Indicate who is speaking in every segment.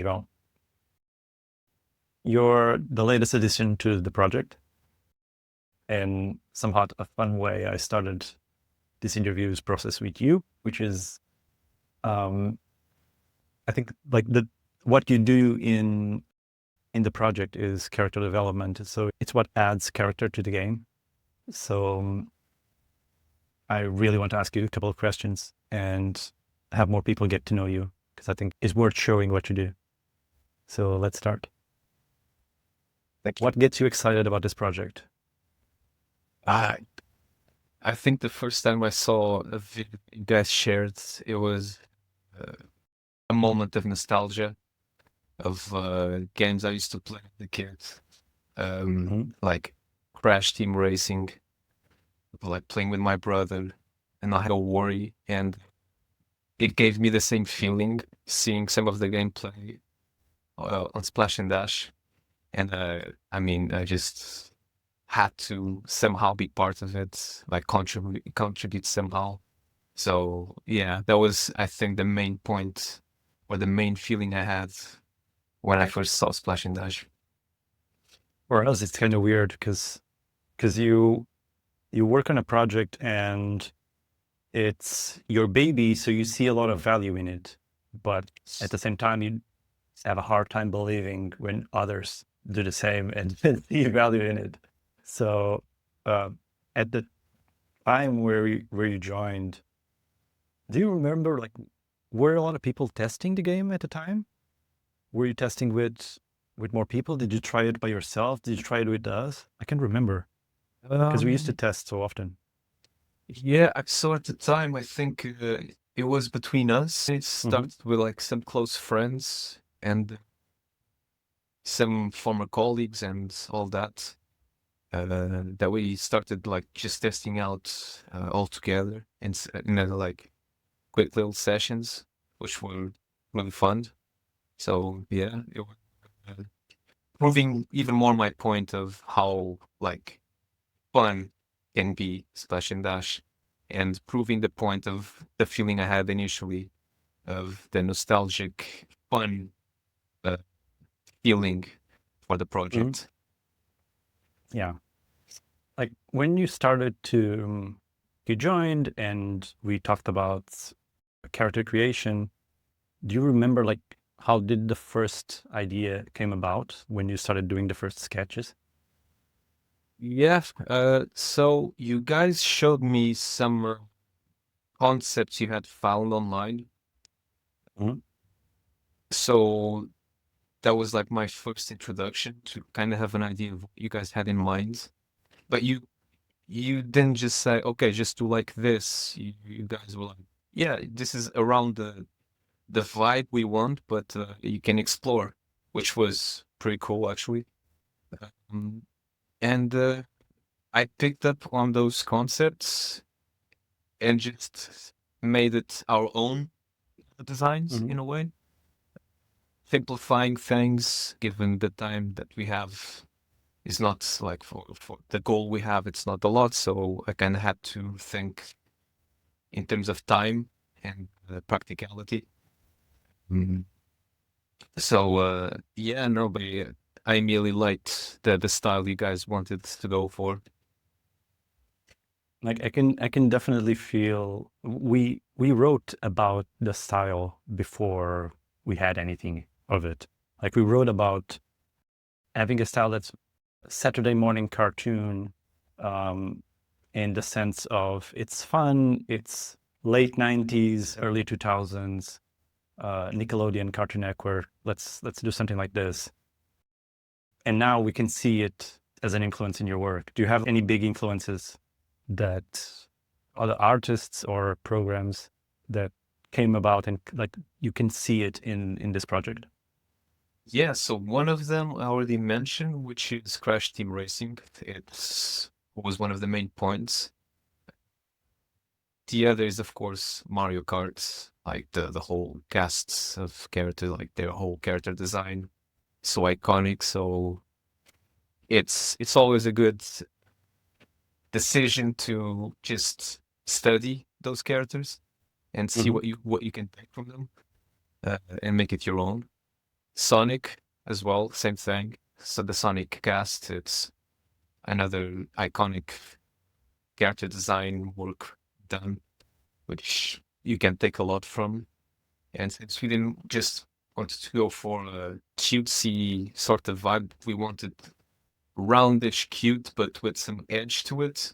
Speaker 1: João. You're the latest addition to the project, and somehow a fun way I started this interviews process with you, which is, I think like what you do in the project is character development. So it's what adds character to the game. So I really want to ask you a couple of questions and have more people get to know you, because I think it's worth showing what you do. So let's start.
Speaker 2: Thank you.
Speaker 1: What gets you excited about this project?
Speaker 2: I think the first time I saw a video you guys shared, it was a moment of nostalgia of games I used to play as a kid, like Crash Team Racing, like playing with my brother, and I had a worry, and it gave me the same feeling seeing some of the gameplay on Splash&Dash, and I just had to somehow be part of it, like contribute somehow. So yeah, that was, I think, the main point or the main feeling I had when I first saw Splash&Dash.
Speaker 1: For us, it's kind of weird because you work on a project and it's your baby, so you see a lot of value in it, but at the same time, you have a hard time believing when others do the same and see value in it. So at the time where you joined, do you remember, like, were a lot of people testing the game at the time? Were you testing with more people? Did you try it by yourself? Did you try it with us? I can't remember because we used to test so often.
Speaker 2: Yeah, so at the time, I think it was between us. It started with like some close friends and some former colleagues and all that. That we started like just testing out all together in like quick little sessions, which were really fun. So yeah, it was proving even more my point of how like fun can be Splash&Dash, and proving the point of the feeling I had initially of the nostalgic fun feeling for the project.
Speaker 1: Yeah. Like when you started to, you joined and we talked about character creation. Do you remember like how did the first idea came about when you started doing the first sketches?
Speaker 2: Yeah, so you guys showed me some concepts you had found online. So that was like my first introduction to kind of have an idea of what you guys had in mind. But you didn't just say, okay, just do like this. You guys were like, yeah, this is around the vibe we want, but you can explore, which was pretty cool actually. And I picked up on those concepts and just made it our own designs in a way, simplifying things given the time that we have is not like for the goal we have, it's not a lot. So I kind of had to think in terms of time and practicality. So yeah, no, but I immediately liked the style you guys wanted to go for.
Speaker 1: Like I can definitely feel we wrote about the style before we had anything of it. Like we wrote about having a style that's Saturday morning cartoon, in the sense of it's fun, it's late 90s, early 2000s, Nickelodeon, Cartoon Network. Let's do something like this. And now we can see it as an influence in your work. Do you have any big influences that other artists or programs that came about and like you can see it in this project?
Speaker 2: Yeah, so one of them I already mentioned, which is Crash Team Racing. It was one of the main points. The other is, of course, Mario Kart, like the whole casts of character, like their whole character design, so iconic. So it's always a good decision to just study those characters and see what you can take from them and make it your own. Sonic as well, same thing. So the Sonic cast, it's another iconic character design work done, which you can take a lot from. And since we didn't just wanted to go for a cutesy sort of vibe, we wanted roundish cute, but with some edge to it.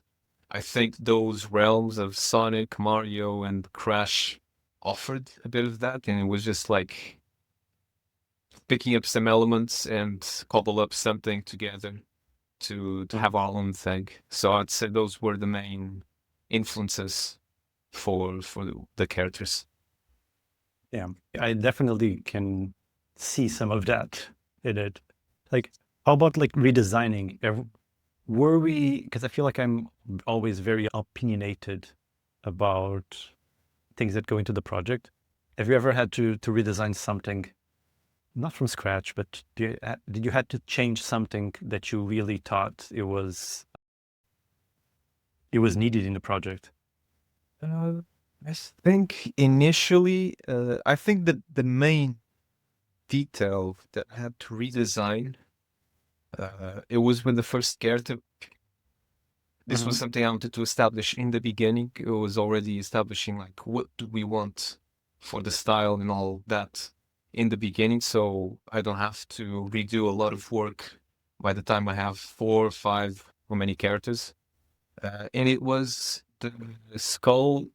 Speaker 2: I think those realms of Sonic, Mario, and Crash offered a bit of that, and it was just like picking up some elements and cobble up something together to have our own thing. So I'd say those were the main influences for the characters.
Speaker 1: Yeah, I definitely can see some of that in it. Like, how about like redesigning? Were we, because I feel like I'm always very opinionated about things that go into the project. Have you ever had to redesign something, not from scratch, but did you had to change something that you really thought it was needed in the project?
Speaker 2: I think initially, I think that the main detail that I had to redesign, it was when the first character. This was something I wanted to establish in the beginning. It was already establishing like what do we want for the style and all that in the beginning, so I don't have to redo a lot of work by the time I have 4 or 5 or many characters. And it was the skull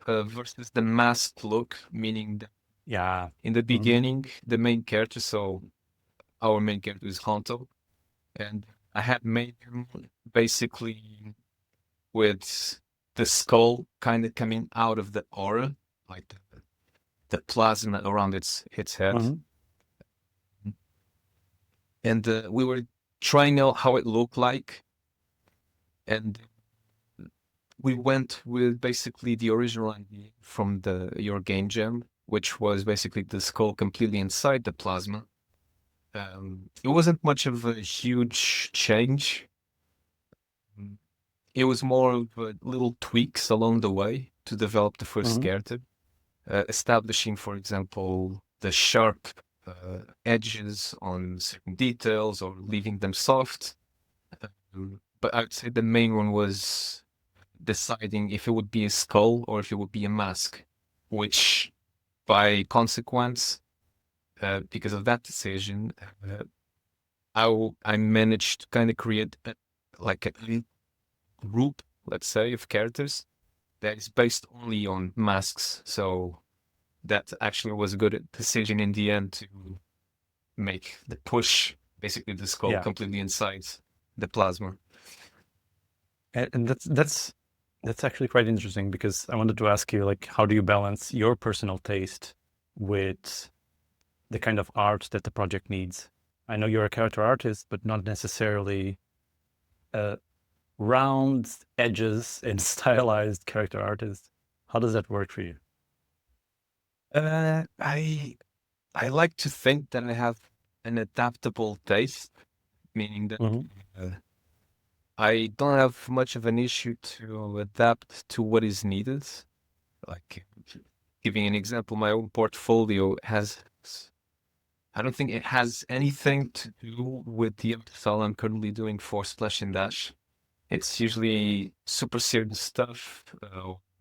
Speaker 2: versus the masked look, meaning that
Speaker 1: Yeah.
Speaker 2: in the beginning, the main character, so our main character is Honto, and I had made him basically with the skull kind of coming out of the aura, like the plasma around its head.
Speaker 1: Mhm.
Speaker 2: And we were trying out how it looked like, and we went with basically the original idea from your game jam, which was basically the skull completely inside the plasma. It wasn't much of a huge change. It was more of little tweaks along the way to develop the first
Speaker 1: Mhm.
Speaker 2: character, establishing, for example, the sharp edges on certain details or leaving them soft. But I'd say the main one was deciding if it would be a skull or if it would be a mask, which by consequence, because of that decision, I managed to kind of create like a group, let's say, of characters that is based only on masks. So that actually was a good decision in the end to make the push basically the skull
Speaker 1: Yeah.
Speaker 2: completely inside the plasma.
Speaker 1: And that's actually quite interesting because I wanted to ask you, like, how do you balance your personal taste with the kind of art that the project needs? I know you're a character artist, but not necessarily round edges and stylized character artist. How does that work for you?
Speaker 2: I like to think that I have an adaptable taste, meaning that
Speaker 1: Mhm.
Speaker 2: I don't have much of an issue to adapt to what is needed. Like giving an example, my own portfolio has, I don't think it has anything to do with the style I'm currently doing for Splash&Dash. It's usually super serious stuff,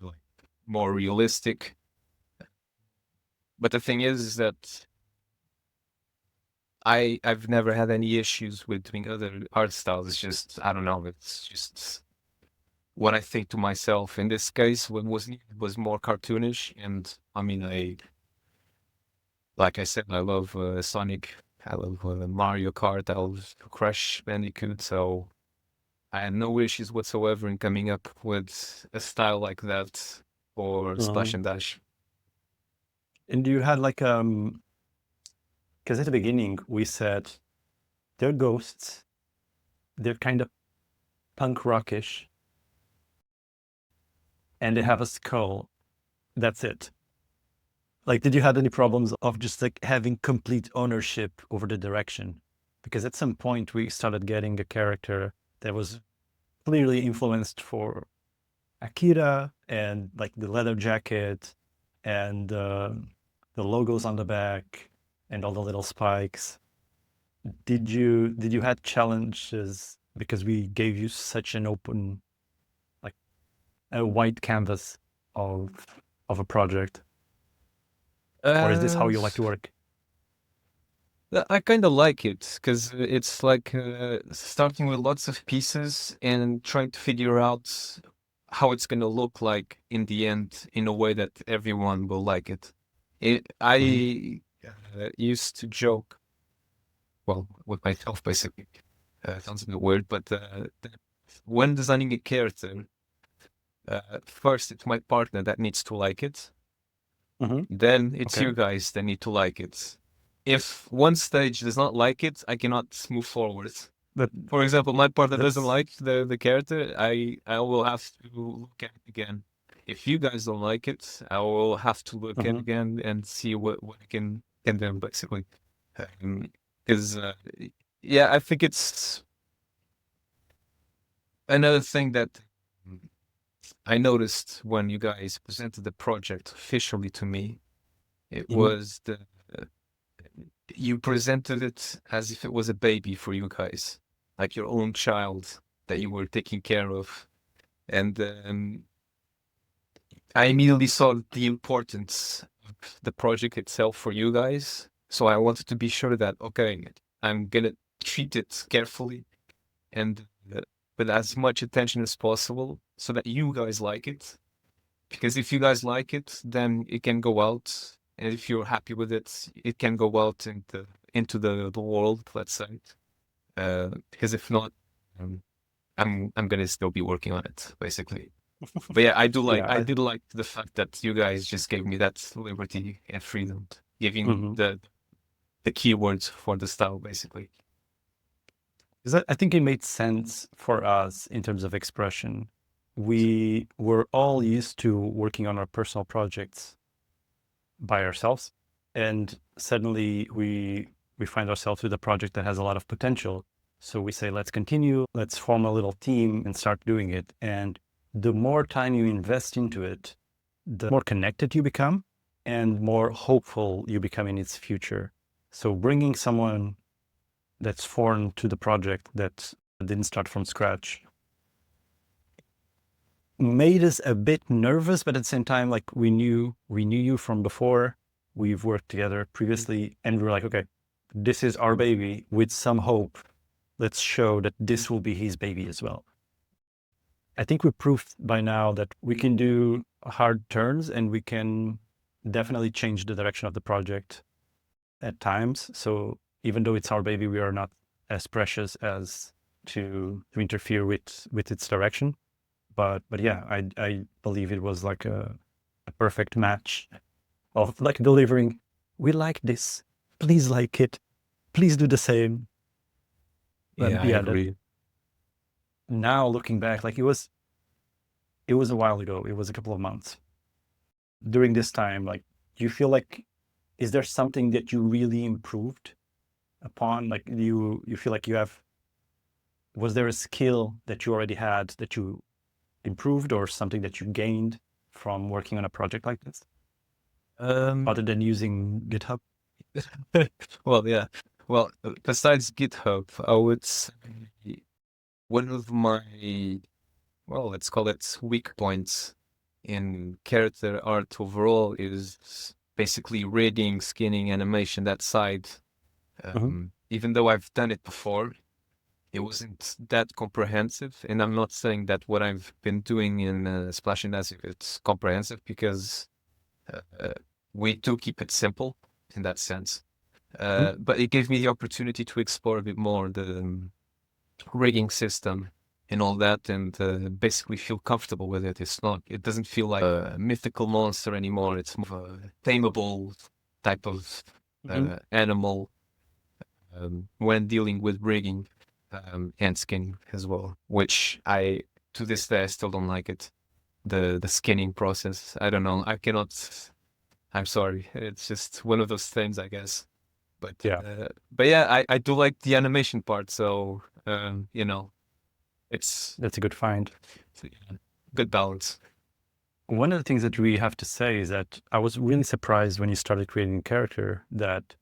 Speaker 2: like more realistic. But the thing is that I've never had any issues with doing other art styles. It's just I don't know. It's just what I think to myself. In this case, what was needed was more cartoonish, and I mean, like I said, I love Sonic. I love Mario Kart. I love Crash Bandicoot. So I had no issues whatsoever in coming up with a style like that for Splash
Speaker 1: Mhm.
Speaker 2: and Dash.
Speaker 1: And you had like because at the beginning we said they're ghosts, they're kind of punk rockish, and they have a skull. That's it. Like, did you have any problems of just like having complete ownership over the direction? Because at some point we started getting a character that was clearly influenced for Akira and like the leather jacket and the logos on the back. and all the little spikes. Did you had challenges because we gave you such an open, like a white canvas of a project, or is this how
Speaker 2: Uh,
Speaker 1: you like to work?
Speaker 2: I kind of like it because it's like starting with lots of pieces and trying to figure out how it's going to look like in the end in a way that everyone will like it.
Speaker 1: Hmm.
Speaker 2: I used to joke, well, with myself basically. Sounds a bit weird, but when designing a character, first it's my partner that needs to like it.
Speaker 1: Hmm.
Speaker 2: Then it's
Speaker 1: Okay.
Speaker 2: you guys that need to like it. If one stage does not like it, I cannot move forward.
Speaker 1: But
Speaker 2: For example, my partner doesn't
Speaker 1: that's
Speaker 2: like the character, I will have to look at it again. If you guys don't like it, I will have to look at it
Speaker 1: mhm.
Speaker 2: again and see what I can do basically. Because yeah, I think it's another thing that I noticed when you guys presented the project officially to me. It
Speaker 1: Mhm.
Speaker 2: was the you presented it as if it was a baby for you guys, like your own child that you were taking care of. And I immediately saw the importance of the project itself for you guys. So I wanted to be sure that, okay, I'm going to treat it carefully and with as much attention as possible so that you guys like it. Because if you guys like it, then it can go out. And if you're happy with it, it can go out into the world, let's say. Because if not, um, I'm gonna still be working on it, basically. But yeah,
Speaker 1: Yeah.
Speaker 2: I did like the fact that you guys just gave me that liberty and freedom, giving
Speaker 1: Mhm.
Speaker 2: the keywords for the style, basically.
Speaker 1: 'Cause I think it made sense for us in terms of expression. We were all used to working on our personal projects by ourselves, and suddenly we find ourselves with a project that has a lot of potential. So we say, let's continue, let's form a little team and start doing it. And the more time you invest into it, the more connected you become and more hopeful you become in its future. So bringing someone that's foreign to the project that didn't start from scratch made us a bit nervous, but at the same time, like we knew you from before. We've worked together previously, and we were like, okay, this is our baby with some hope. Let's show that this will be his baby as well. I think we proved by now that we can do hard turns and we can definitely change the direction of the project at times. So even though it's our baby, we are not as precious as to interfere with its direction. But yeah, I believe it was like a perfect match of like delivering. We like this. Please like it. Please do the same.
Speaker 2: Yeah,
Speaker 1: And
Speaker 2: I
Speaker 1: yeah, that
Speaker 2: agree.
Speaker 1: now looking back, like it was a while ago. It was a couple of months. During this time, like, do you feel like is there something that you really improved upon? Like you feel like you have was there a skill that you already had that you improved or something that you gained from working on a project like this
Speaker 2: Um,
Speaker 1: other than using GitHub?
Speaker 2: well, yeah. Well, besides GitHub, I would say one of my, well, let's call it weak points in character art overall is basically rigging, skinning, animation, that side.
Speaker 1: Hmm.
Speaker 2: Even though I've done it before, it wasn't that comprehensive. And I'm not saying that what I've been doing in Splash&Dash it's comprehensive because uh, we do keep it simple in that sense.
Speaker 1: Hmm.
Speaker 2: But it gave me the opportunity to explore a bit more the rigging system and all that, and basically feel comfortable with it. It doesn't feel like a mythical monster anymore. It's more of a tameable type of
Speaker 1: Hmm.
Speaker 2: animal when dealing with rigging and skinning as well, which to this day, I still don't like it. The skinning process. I don't know. I cannot. I'm sorry. It's just one of those things, I guess.
Speaker 1: Yeah,
Speaker 2: But yeah, I do like the animation part. So it's,
Speaker 1: that's a good find.
Speaker 2: yeah, good balance.
Speaker 1: One of the things that we have to say is that I was really surprised when you started creating a character that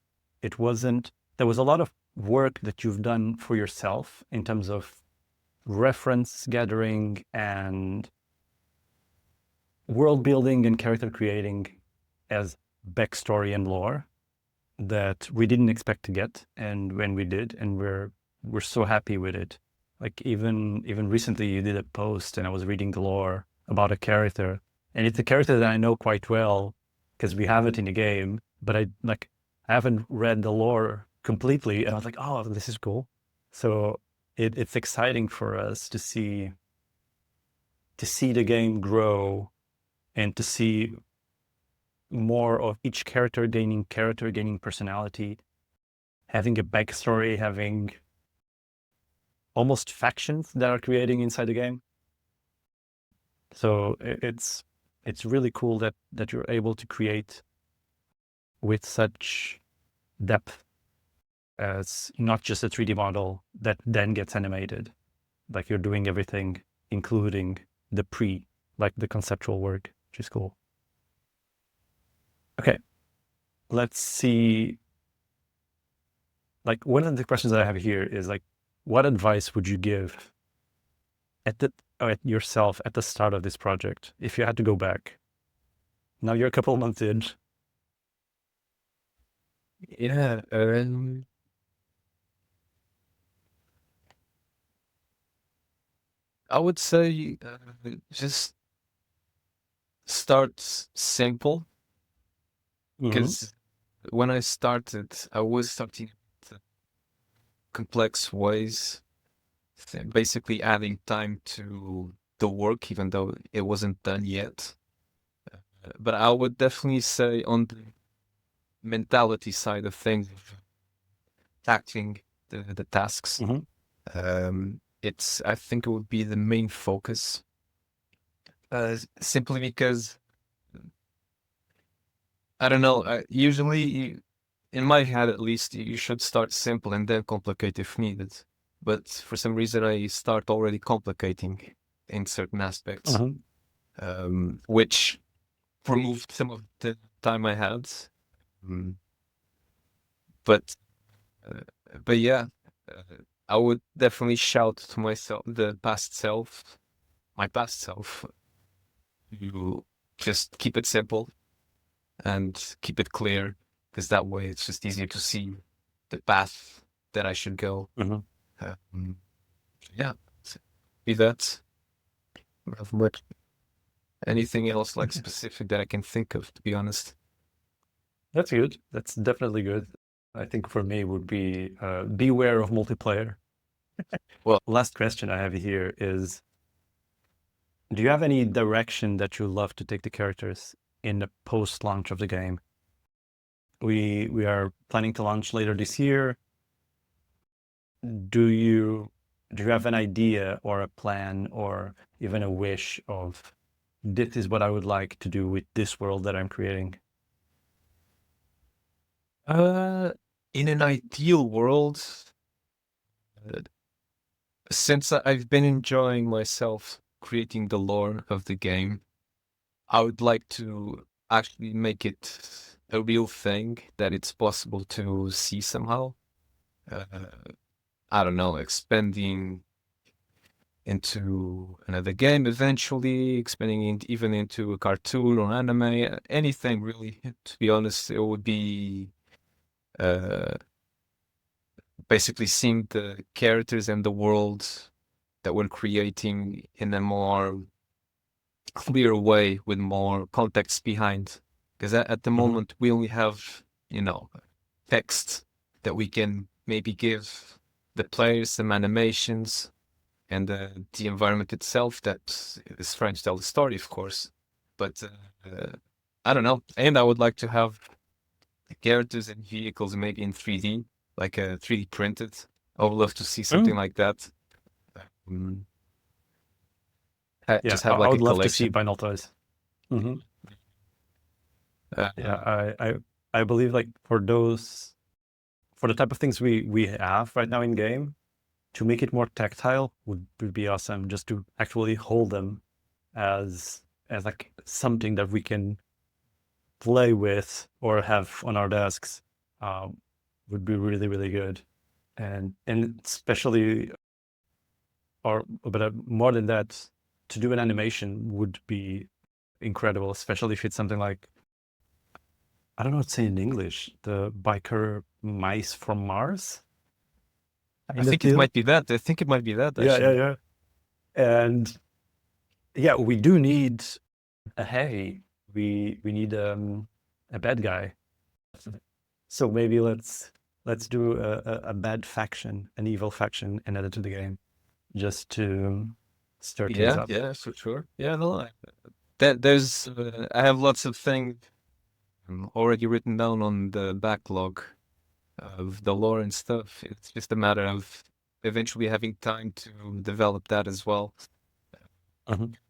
Speaker 1: it wasn't, there was a lot of work that you've done for yourself in terms of reference gathering and world building and character creating as backstory and lore that we didn't expect to get, and when we did, and we're so happy with it. Like even recently you did a post and I was reading the lore about a character, and it's a character that I know quite well because we have it in the game, but I haven't read the lore completely, and I was like, oh, this is cool. So it's exciting for us to see the game grow and to see more of each character gaining personality, having a backstory, having almost factions that are creating inside the game. So it's really cool that you're able to create with such depth as not just a 3D model that then gets animated. Like you're doing everything, including the the conceptual work, which is cool. Okay, let's see. Like one of the questions that I have here is like, what advice would you give at yourself at the start of this project if you had to go back? Now you're a couple of months in.
Speaker 2: Yeah. I would say just start simple, because when I started, I was starting with complex ways, basically adding time to the work, even though it wasn't done yet. But I would definitely say on the mentality side of things, tackling the tasks, I think it would be the main focus, simply because I don't know. Usually, in my head at least, you should start simple and then complicate if needed. But for some reason, I start already complicating in certain aspects, which removed some of the time I had. But yeah, I would definitely shout to myself, my past self, you just keep it simple and keep it clear, because that way it's just easier to see the path that I should go. Yeah, be that. But anything else like specific that I can think of, to be honest?
Speaker 1: That's good. That's definitely good. I think for me would be beware of multiplayer.
Speaker 2: Well,
Speaker 1: last question I have here is, do you have any direction that you love to take the characters in the post-launch of the game? We are planning to launch later this year. Do you have an idea or a plan or even a wish of, this is what I would like to do with this world that I'm creating?
Speaker 2: in an ideal world, since I've been enjoying myself creating the lore of the game, I would like to actually make it a real thing that it's possible to see somehow. I don't know, expanding into another game eventually, expanding even into a cartoon or anime, anything really. To be honest, it would be basically seeing the characters and the world that we're creating in a more clear way with more context behind. Because at the moment we only have, text that we can maybe give the players, some animations, and the environment itself that is trying to tell the story, of course. But I don't know. And I would like to have the characters and vehicles maybe in 3D, like 3D printed. I would love to see something like that. Just have
Speaker 1: I
Speaker 2: like a
Speaker 1: would love to see
Speaker 2: collection.
Speaker 1: vinyl toys. Yeah, I believe like for the type of things we have right now in game, to make it more tactile would be awesome. Just to actually hold them as like something that we can play with or have on our desks. would be really, really good. And especially, but more than that, to do an animation would be incredible, especially if it's something like, I don't know what to say in English, the biker mice from Mars.
Speaker 2: I think it might be that. I think it might be that, actually.
Speaker 1: Yeah. And yeah, we do need we need a bad guy. So maybe let's do a bad faction, an evil faction, and add it to the game, just to stir things up.
Speaker 2: Yeah, for sure. Yeah, no, there's I have lots of things already written down on the backlog of the lore and stuff. It's just a matter of eventually having time to develop that as well.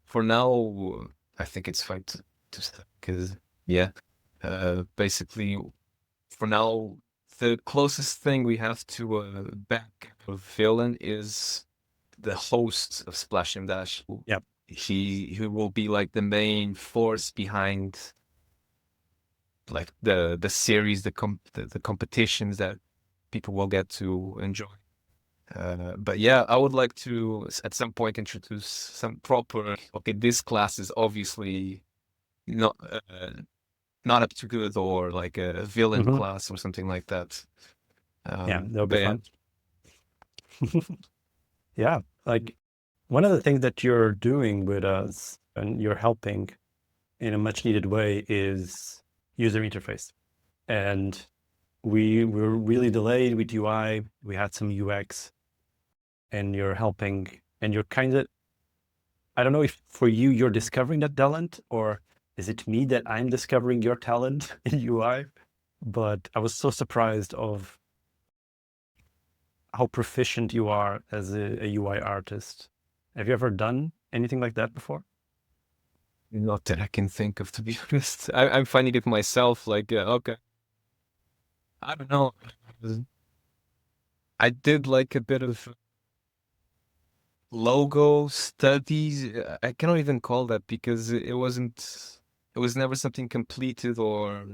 Speaker 2: For now, I think it's fine to start because, yeah, basically, for now, the closest thing we have to a back of villain is the host of Splash&Dash.
Speaker 1: Yep.
Speaker 2: He will be like the main force behind like the series, the competitions that people will get to enjoy. But yeah, I would like to at some point introduce some proper. Okay, this class is obviously not up to good, or like a villain class or something like that.
Speaker 1: Yeah, that'll be fun. Yeah, like one of the things that you're doing with us and you're helping in a much needed way is user interface. And we were really delayed with UI. We had some UX, and you're helping, and you're kind of, I don't know if for you, you're discovering that talent, or is it me that I'm discovering your talent in UI? But I was so surprised of how proficient you are as a UI artist. Have you ever done anything like that before?
Speaker 2: Not that I can think of, to be honest. I'm finding it myself. Like, okay, I don't know. I did like a bit of logo studies. I cannot even call that because it wasn't. It was never something completed, or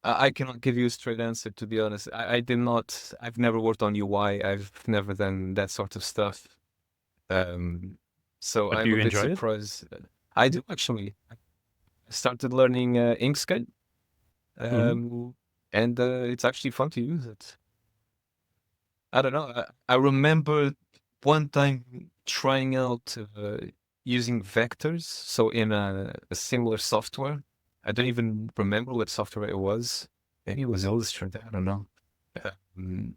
Speaker 2: I cannot give you a straight answer, to be honest. I did not. I've never worked on UI. I've never done that sort of stuff. So
Speaker 1: But do
Speaker 2: I'm
Speaker 1: you
Speaker 2: a bit
Speaker 1: enjoy it?
Speaker 2: surprised. I do, actually. I started learning Inkscape, and it's actually fun to use it. I don't know. I remember one time trying out using vectors. So in a similar software, I don't even remember what software it was. Maybe it was Illustrator. I don't know. Um,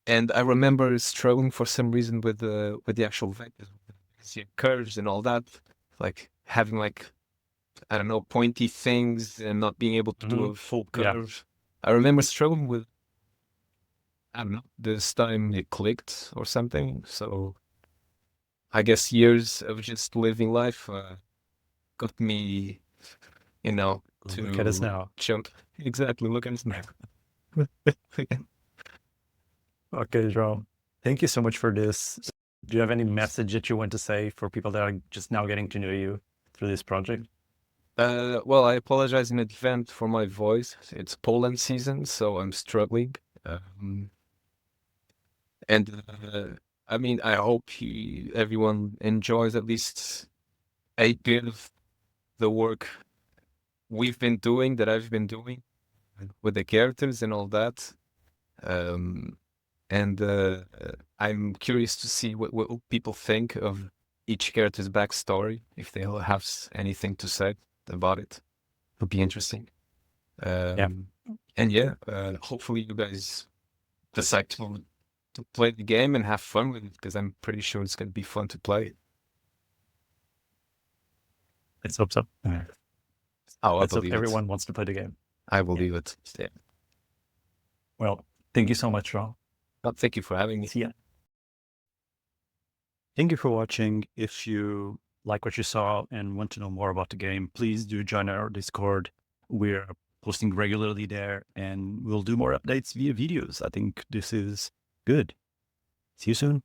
Speaker 2: and I remember struggling for some reason with the actual vectors, curves and all that, like having like, I don't know, pointy things and not being able to do a full curve. Yeah. I remember struggling with, I don't know, this time it clicked or something. So I guess years of just living life got me, to
Speaker 1: look at us now.
Speaker 2: Jump. Exactly, look at us now.
Speaker 1: Okay, João. Thank you so much for this. Do you have any message that you want to say for people that are just now getting to know you through this project?
Speaker 2: Well, I apologize in advance for my voice. It's pollen season, so I'm struggling. And I mean, I hope everyone enjoys at least a bit of the work we've been doing, that I've been doing with the characters and all that. And I'm curious to see what people think of each character's backstory, if they'll have anything to say about it. It'll be interesting. And yeah, hopefully you guys decide to play the game and have fun with it, because I'm pretty sure it's going to be fun to play.
Speaker 1: Let's hope so.
Speaker 2: Oh,
Speaker 1: let's hope everyone wants to play the game.
Speaker 2: I believe it. Yeah.
Speaker 1: Well, thank you so much, João.
Speaker 2: Thank you for having me.
Speaker 1: See ya. Thank you for watching. If you like what you saw and want to know more about the game, please do join our Discord. We're posting regularly there, and we'll do more updates via videos. I think this is good. See you soon.